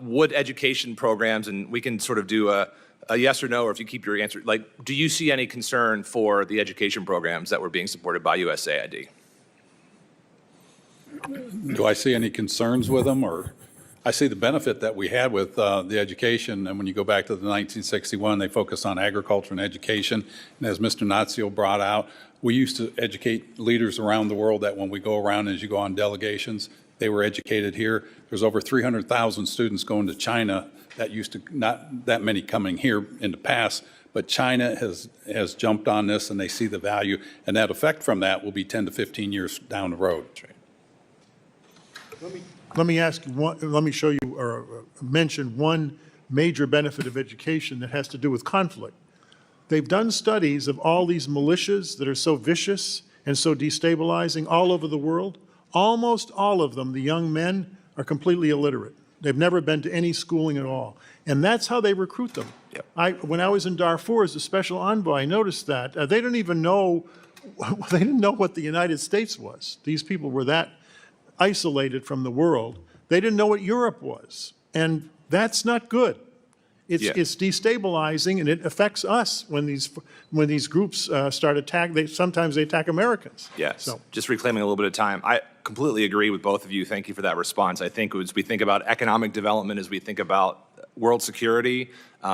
would education programs, and we can sort of do a yes or no, or if you keep your answer, like, do you see any concern for the education programs that were being supported by USAID? Do I see any concerns with them, or I see the benefit that we had with the education? And when you go back to the 1961, they focused on agriculture and education. And as Mr. Nazio brought out, we used to educate leaders around the world that when we go around, as you go on delegations, they were educated here. There's over 300,000 students going to China. That used to not that many coming here in the past, but China has jumped on this, and they see the value, and that effect from that will be 10 to 15 years down the road. Let me ask you one, let me show you or mention one major benefit of education that has to do with conflict. They've done studies of all these militias that are so vicious and so destabilizing all over the world. Almost all of them, the young men, are completely illiterate. They've never been to any schooling at all. And that's how they recruit them. Yep. When I was in Darfur as a special envoy, I noticed that. They didn't even know, they didn't know what the United States was. These people were that isolated from the world. They didn't know what Europe was. And that's not good. It's destabilizing, and it affects us when these groups start attacking. Sometimes they attack Americans. Yes. So. Just reclaiming a little bit of time. I completely agree with both of you. Thank you for that response. I think as we think about economic development, as we think about world security,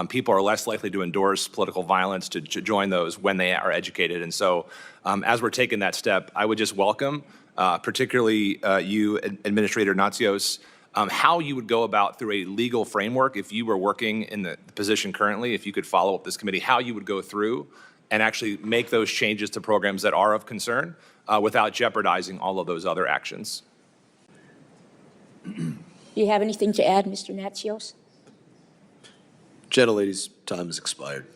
people are less likely to endorse political violence, to join those when they are educated. And so as we're taking that step, I would just welcome, particularly you, Administrator Natsios, how you would go about through a legal framework if you were working in the position currently, if you could follow up this committee, how you would go through and actually make those changes to programs that are of concern without jeopardizing all of those other actions. Do you have anything to add, Mr. Natsios? Gentlelady's time has expired.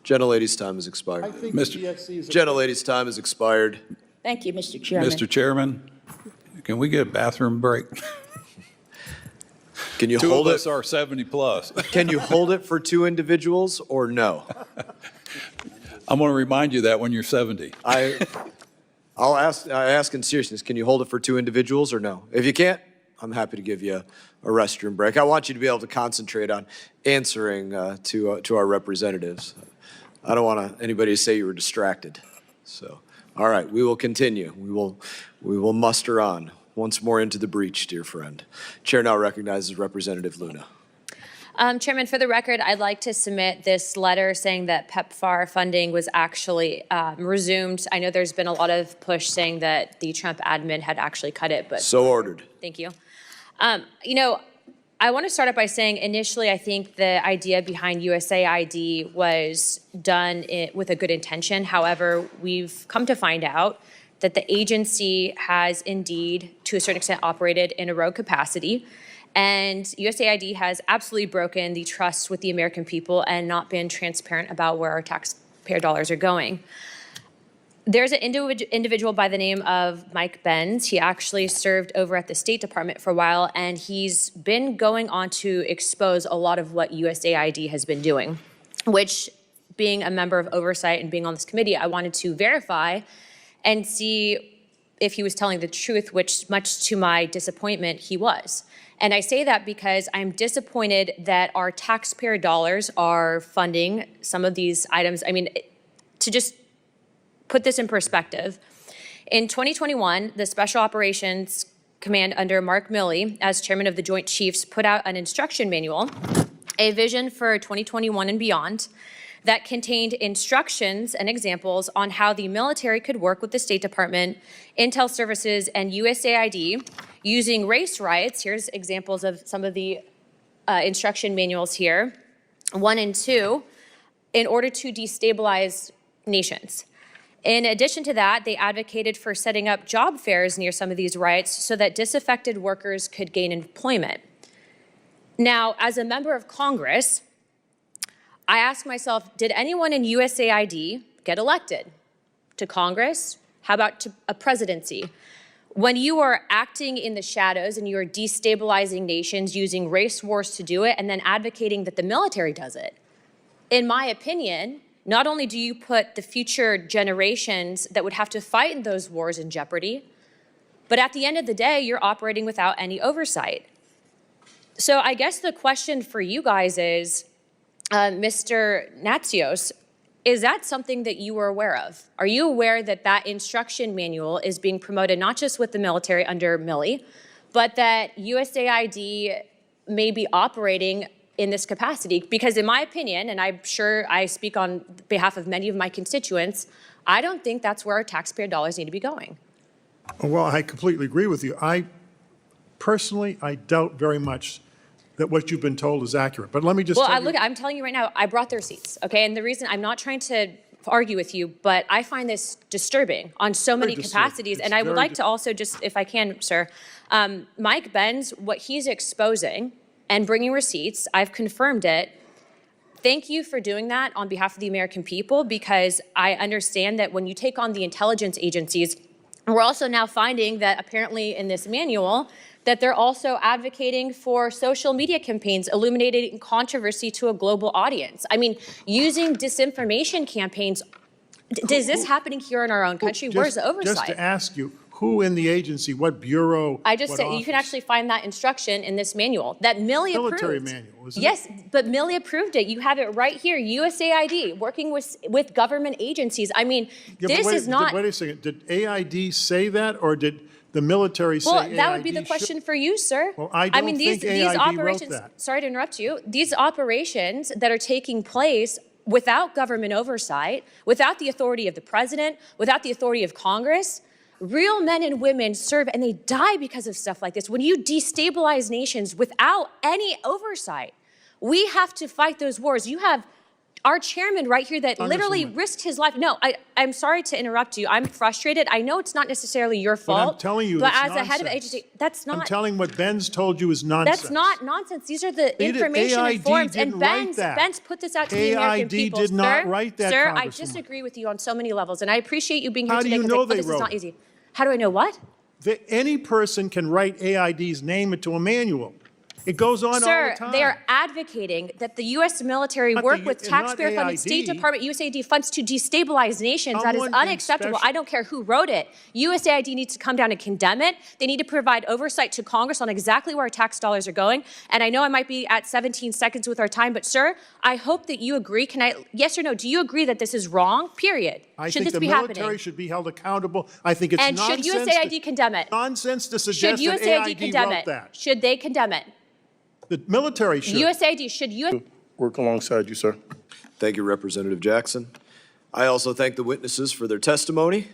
Gentlelady's time has expired. I think Gentlelady's time has expired. Thank you, Mr. Chairman. Mr. Chairman, can we get a bathroom break? Can you Two hold of it? us are 70 plus. Can you hold it for two individuals or no? I'm going to remind you that when you're 70. I ask in seriousness, can you hold it for two individuals or no? If you can't, I'm happy to give you a restroom break. I want you to be able to concentrate on answering to our representatives. I don't want anybody to say you were distracted. So, all right, we will continue. We will muster on once more into the breach, dear friend. Chair now recognizes Representative Luna. Chairman, for the record, I'd like to submit this letter saying that PEPFAR funding was actually resumed. I know there's been a lot of push saying that the Trump admin had actually cut it, but so ordered. Thank you. You know, I want to start out by saying initially I think the idea behind USAID was done with a good intention. However, we've come to find out that the agency has indeed, to a certain extent, operated in a rogue capacity. And USAID has absolutely broken the trust with the American people and not been transparent about where our taxpayer dollars are going. There's an individual by the name of Mike Benz. He actually served over at the State Department for a while, and he's been going on to expose a lot of what USAID has been doing, which, being a member of oversight and being on this committee, I wanted to verify and see if he was telling the truth, which, much to my disappointment, he was. And I say that because I'm disappointed that our taxpayer dollars are funding some of these items. I mean, to just put this in perspective, in 2021, the Special Operations Command under Mark Milley, as chairman of the Joint Chiefs, put out an instruction manual, a vision for 2021 and beyond, that contained instructions and examples on how the military could work with the State Department, Intel Services, and USAID using race riots. Here's examples of some of the instruction manuals here, 1 and 2, in order to destabilize nations. In addition to that, they advocated for setting up job fairs near some of these riots so that disaffected workers could gain employment. Now, as a member of Congress, I ask myself, did anyone in USAID get elected to Congress? How about to a presidency? When you are acting in the shadows and you are destabilizing nations using race wars to do it and then advocating that the military does it, in my opinion, not only do you put the future generations that would have to fight in those wars in jeopardy, but at the end of the day, you're operating without any oversight. So I guess the question for you guys is, Mr. Natsios, is that something that you were aware of? Are you aware that that instruction manual is being promoted not just with the military under Milley, but that USAID may be operating in this capacity? Because in my opinion, and I'm sure I speak on behalf of many of my constituents, I don't think that's where our taxpayer dollars need to be going. Well, I completely agree with you. Personally, I doubt very much that what you've been told is accurate. But let me just Well, tell you. I'm telling you right now, I brought the receipts, okay? And the reason, I'm not trying to argue with you, but I find this disturbing on so many disturbing. capacities. It's And I would very like to also just, if I can, sir, Mike Benz, what he's exposing and bringing receipts, I've confirmed it. Thank you for doing that on behalf of the American people, because I understand that when you take on the intelligence agencies, we're also now finding that apparently in this manual, that they're also advocating for social media campaigns illuminating controversy to a global audience. I mean, using disinformation campaigns, is this happening here in our own country? Where's the oversight? Just to ask you, who in the agency, what bureau, I just what said, you can office? actually find that instruction in this manual that Milley approved. Military manual, isn't it? Yes, but Milley approved it. You have it right here, USAID, working with government agencies. I mean, Yeah, but this is not. Wait a second, did AID say that, or did the military say Well, AID that would be the should- question for you, sir. Well, I don't mean, think these AID wrote operations, that. sorry to interrupt you, these operations that are taking place without government oversight, without the authority of the president, without the authority of Congress, real men and women serve and they die because of stuff like this. When you destabilize nations without any oversight, we have to fight those wars. You have our chairman right here that literally Congresswoman. risked his life. No, I'm sorry to interrupt you. I'm frustrated. I know it's not necessarily your But fault. I'm telling you, but it's as a head of nonsense. agency, that's I'm not. telling what Ben's told you is nonsense. That's not nonsense. These are the They did- information and AID forms. didn't And write that. Ben's put this out to the American AID people. did not Sir, write that, Sir, I Congresswoman. disagree with you on so many levels. And I appreciate you being here How do today you because know they this is wrote not it? easy. How do I know what? That any person can write AID's name into a manual. It goes on all Sir, the time. they are advocating that the U.S. military Not work the- with not taxpayer-funded State AID. Department, USAID funds to destabilize nations. That is Someone in unacceptable. special- I don't care who wrote it. USAID needs to come down and condemn it. They need to provide oversight to Congress on exactly where our tax dollars are going. And I know I might be at 17 seconds with our time, but sir, I hope that you agree. Can I, yes or no, do you agree that this is wrong, period? I Should think this the be military happening? should be held accountable. I think it's And should nonsense. USAID condemn it? Nonsense to Should suggest that USAID AID condemn wrote it? that. Should they condemn it? The military should. USAID, should you? Work alongside you, sir. Thank you, Representative Jackson. I also thank the witnesses for their testimony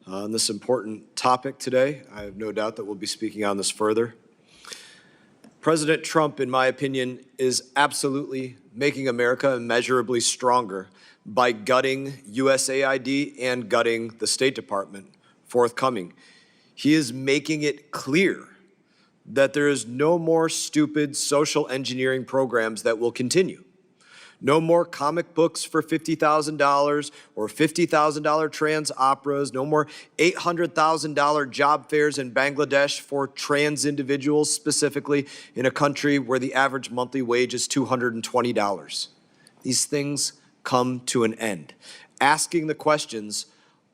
on this important topic today. I have no doubt that we'll be speaking on this further. President Trump, in my opinion, is absolutely making America immeasurably stronger by gutting USAID and gutting the State Department forthcoming. He is making it clear that there is no more stupid social engineering programs that will continue. No more comic books for $50,000 or $50,000 trans operas. No more $800,000 job fairs in Bangladesh for trans individuals, specifically in a country where the average monthly wage is $220. These things come to an end. Asking the questions,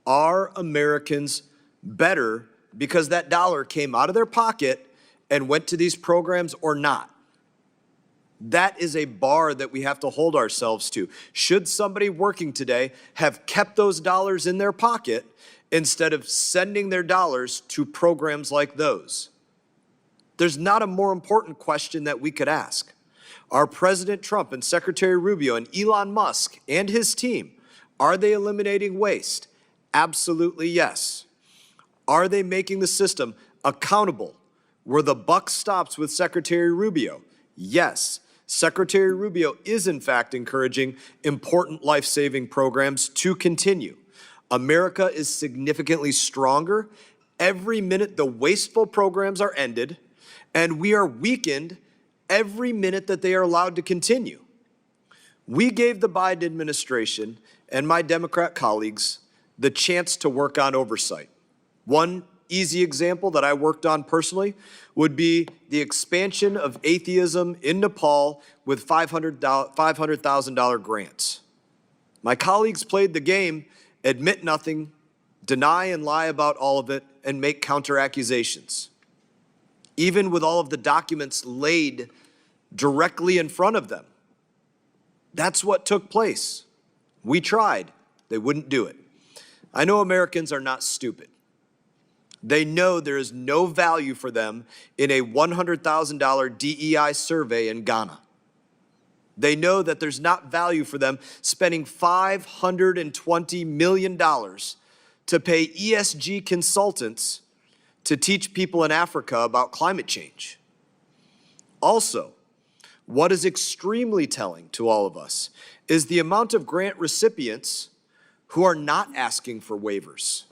are Americans better because that dollar came out of their pocket and went to these programs or not? That is a bar that we have to hold ourselves to. Should somebody working today have kept those dollars in their pocket instead of sending their dollars to programs like those? There's not a more important question that we could ask. Are President Trump and Secretary Rubio and Elon Musk and his team, are they eliminating waste? Absolutely yes. Are they making the system accountable where the buck stops with Secretary Rubio? Yes. Secretary Rubio is in fact encouraging important life-saving programs to continue. America is significantly stronger every minute the wasteful programs are ended, and we are weakened every minute that they are allowed to continue. We gave the Biden administration and my Democrat colleagues the chance to work on oversight. One easy example that I worked on personally would be the expansion of atheism in Nepal with $500,000 grants. My colleagues played the game, admit nothing, deny and lie about all of it, and make counter accusations. Even with all of the documents laid directly in front of them. That's what took place. We tried. They wouldn't do it. I know Americans are not stupid. They know there is no value for them in a $100,000 DEI survey in Ghana. They know that there's not value for them spending $520 million to pay ESG consultants to teach people in Africa about climate change. Also, what is extremely telling to all of us is the amount of grant recipients who are not asking for waivers.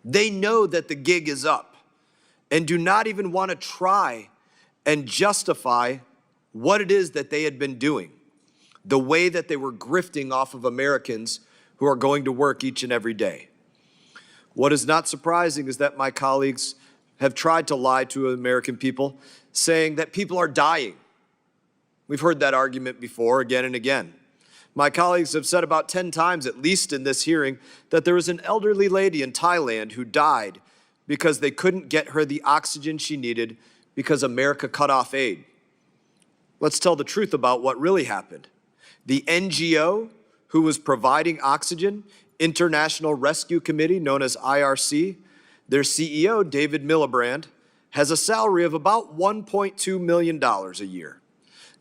They know that the gig is up and do not even want to try and justify what it is that they had been doing, the way that they were grifting off of Americans who are going to work each and every day. What is not surprising is that my colleagues have tried to lie to American people, saying that people are dying. We've heard that argument before again and again. My colleagues have said about 10 times, at least in this hearing, that there was an elderly lady in Thailand who died because they couldn't get her the oxygen she needed because America cut off aid. Let's tell the truth about what really happened. The NGO who was providing oxygen, International Rescue Committee, known as IRC, their CEO, David Miliband, has a salary of about $1.2 million a year.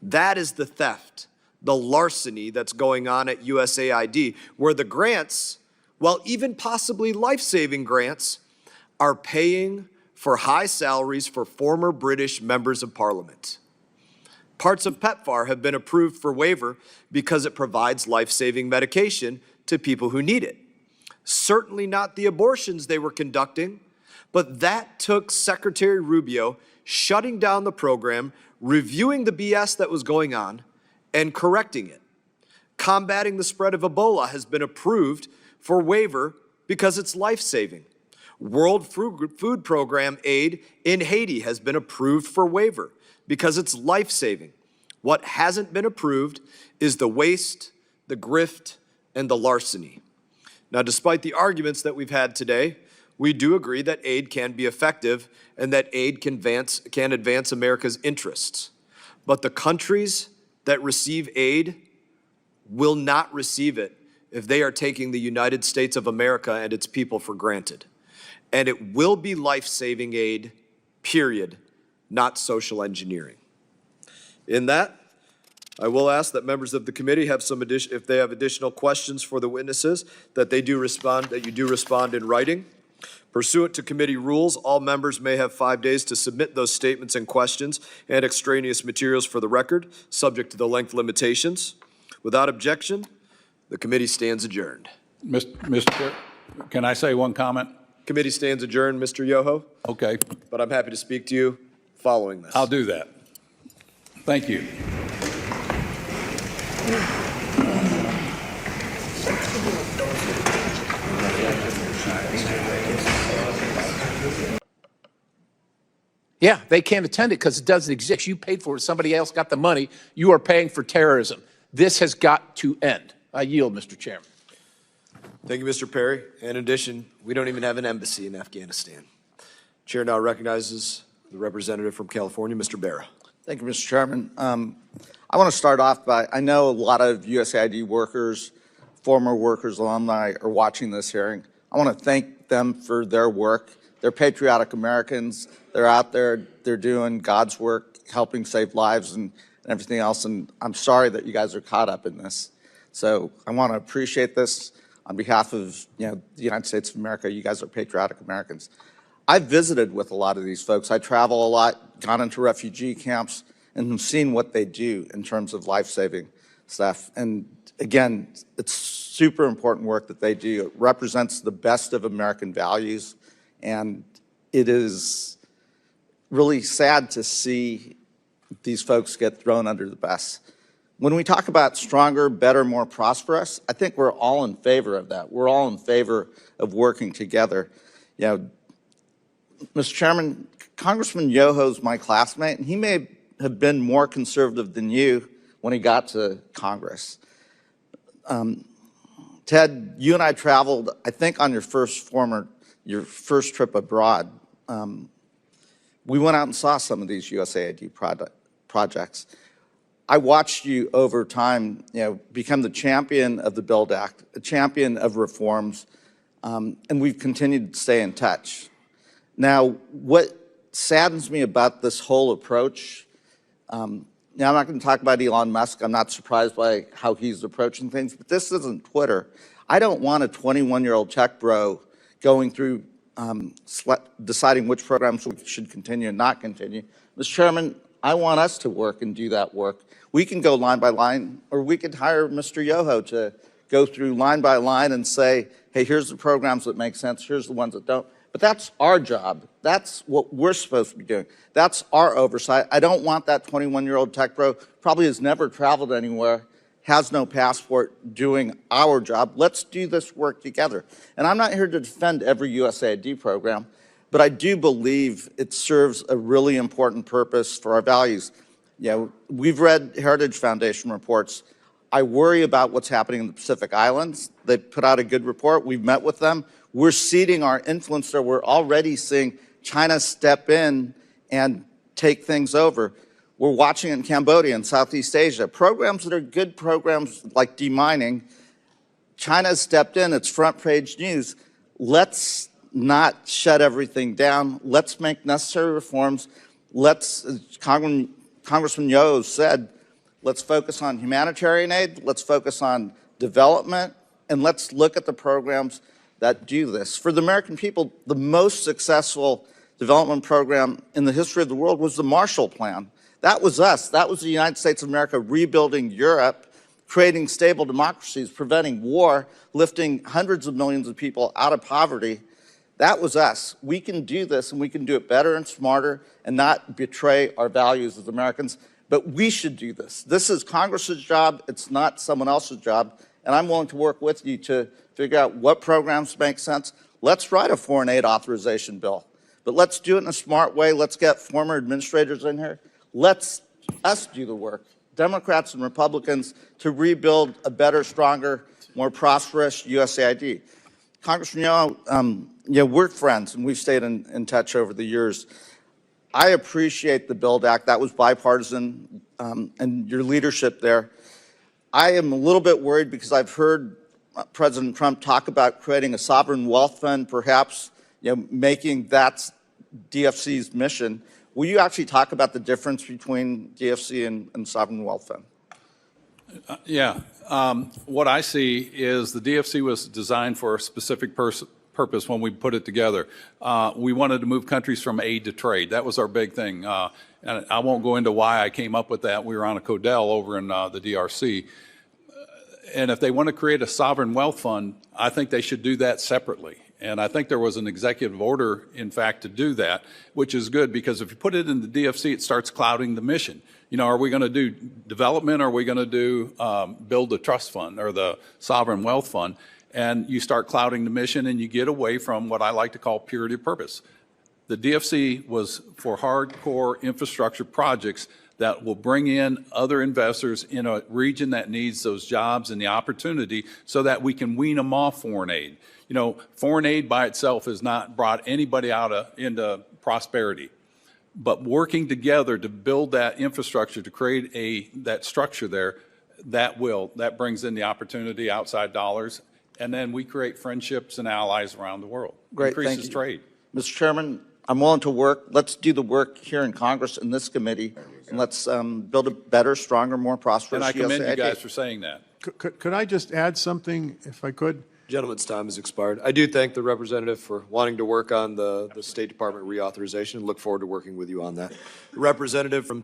That is the theft, the larceny that's going on at USAID, where the grants, well, even possibly life-saving grants, are paying for high salaries for former British members of parliament. Parts of PEPFAR have been approved for waiver because it provides life-saving medication to people who need it. Certainly not the abortions they were conducting, but that took Secretary Rubio shutting down the program, reviewing the BS that was going on, and correcting it. Combating the spread of Ebola has been approved for waiver because it's life-saving. World Food Program aid in Haiti has been approved for waiver because it's life-saving. What hasn't been approved is the waste, the grift, and the larceny. Now, despite the arguments that we've had today, we do agree that aid can be effective and that aid can advance America's interests. But the countries that receive aid will not receive it if they are taking the United States of America and its people for granted. And it will be life-saving aid, period, not social engineering. In that, I will ask that members of the committee have some if they have additional questions for the witnesses, that you do respond in writing. Pursuant to committee rules, all members may have 5 days to submit those statements and questions and extraneous materials for the record, subject to the length limitations. Without objection, the committee stands adjourned. Mr. Chair, can I say one comment? Committee stands adjourned, Mr. Yoho. Okay, But I'm happy to speak to you following this. I'll do that. Thank you. Yeah, they can't attend it because it doesn't exist. You paid for it. Somebody else got the money. You are paying for terrorism. This has got to end. I yield, Mr. Chairman. Thank you, Mr. Perry. In addition, we don't even have an embassy in Afghanistan. Chair now recognizes the representative from California, Mr. Barra. Thank you, Mr. Chairman. I want to start off by, I know a lot of USAID workers, former workers, alumni are watching this hearing. I want to thank them for their work. They're patriotic Americans. They're out there, they're doing God's work, helping save lives and everything else. And I'm sorry that you guys are caught up in this. So I want to appreciate this on behalf of the United States of America. You guys are patriotic Americans. I've visited with a lot of these folks. I travel a lot, gone into refugee camps, and have seen what they do in terms of life-saving stuff. And again, it's super important work that they do. It represents the best of American values, and it is really sad to see these folks get thrown under the bus. When we talk about stronger, better, more prosperous, I think we're all in favor of that. We're all in favor of working together. Mr. Chairman, Congressman Yoho's my classmate, and he may have been more conservative than you when he got to Congress. Ted, you and I traveled, I think, on your first trip abroad. We went out and saw some of these USAID projects. I watched you over time, become the champion of the Build Act, a champion of reforms, and we've continued to stay in touch. Now, what saddens me about this whole approach, now I'm not going to talk about Elon Musk. I'm not surprised by how he's approaching things, but this isn't Twitter. I don't want a 21-year-old tech bro going through deciding which programs we should continue and not continue. Mr. Chairman, I want us to work and do that work. We can go line by line, or we could hire Mr. Yoho to go through line by line and say, hey, here's the programs that make sense, here's the ones that don't. But that's our job. That's what we're supposed to be doing. That's our oversight. I don't want that 21-year-old tech bro, probably has never traveled anywhere, has no passport, doing our job. Let's do this work together. And I'm not here to defend every USAID program, but I do believe it serves a really important purpose for our values. We've read Heritage Foundation reports. I worry about what's happening in the Pacific Islands. They put out a good report. We've met with them. We're ceding our influence there. We're already seeing China step in and take things over. We're watching in Cambodia and Southeast Asia. Programs that are good programs like demining, China stepped in, it's front page news. Let's not shut everything down. Let's make necessary reforms. Let's, as Congressman Yo said, let's focus on humanitarian aid, let's focus on development, and let's look at the programs that do this. For the American people, the most successful development program in the history of the world was the Marshall Plan. That was us. That was the United States of America rebuilding Europe, creating stable democracies, preventing war, lifting hundreds of millions of people out of poverty. That was us. We can do this, and we can do it better and smarter and not betray our values as Americans. But we should do this. This is Congress's job. It's not someone else's job. And I'm willing to work with you to figure out what programs make sense. Let's write a foreign aid authorization bill. But let's do it in a smart way. Let's get former administrators in here. Let's us do the work, Democrats and Republicans, to rebuild a better, stronger, more prosperous USAID. Congressman Yo, we're friends, and we've stayed in touch over the years. I appreciate the Build Act. That was bipartisan, and your leadership there. I am a little bit worried because I've heard President Trump talk about creating a sovereign wealth fund, perhaps making that DFC's mission. Will you actually talk about the difference between DFC and sovereign wealth fund? What I see is the DFC was designed for a specific purpose when we put it together. We wanted to move countries from aid to trade. That was our big thing. And I won't go into why I came up with that. We were on a Codell over in the DRC. And if they want to create a sovereign wealth fund, I think they should do that separately. And I think there was an executive order, in fact, to do that, which is good because if you put it in the DFC, it starts clouding the mission. Are we going to do development or are we going to do build the trust fund or the sovereign wealth fund? And you start clouding the mission and you get away from what I like to call purity of purpose. The DFC was for hardcore infrastructure projects that will bring in other investors in a region that needs those jobs and the opportunity so that we can wean them off foreign aid. Foreign aid by itself has not brought anybody into prosperity. But working together to build that infrastructure, to create that structure there, that brings in the opportunity, outside dollars, and then we create friendships and allies around the world. Great, increases thank you. trade. Mr. Chairman, I'm willing to work. Let's do the work here in Congress, in this committee, and let's build a better, stronger, more prosperous And I commend USAID. you guys for saying that. Could I just add something, if I could? Gentleman's time has expired. I do thank the representative for wanting to work on the State Department reauthorization and look forward to working with you on that. Representative from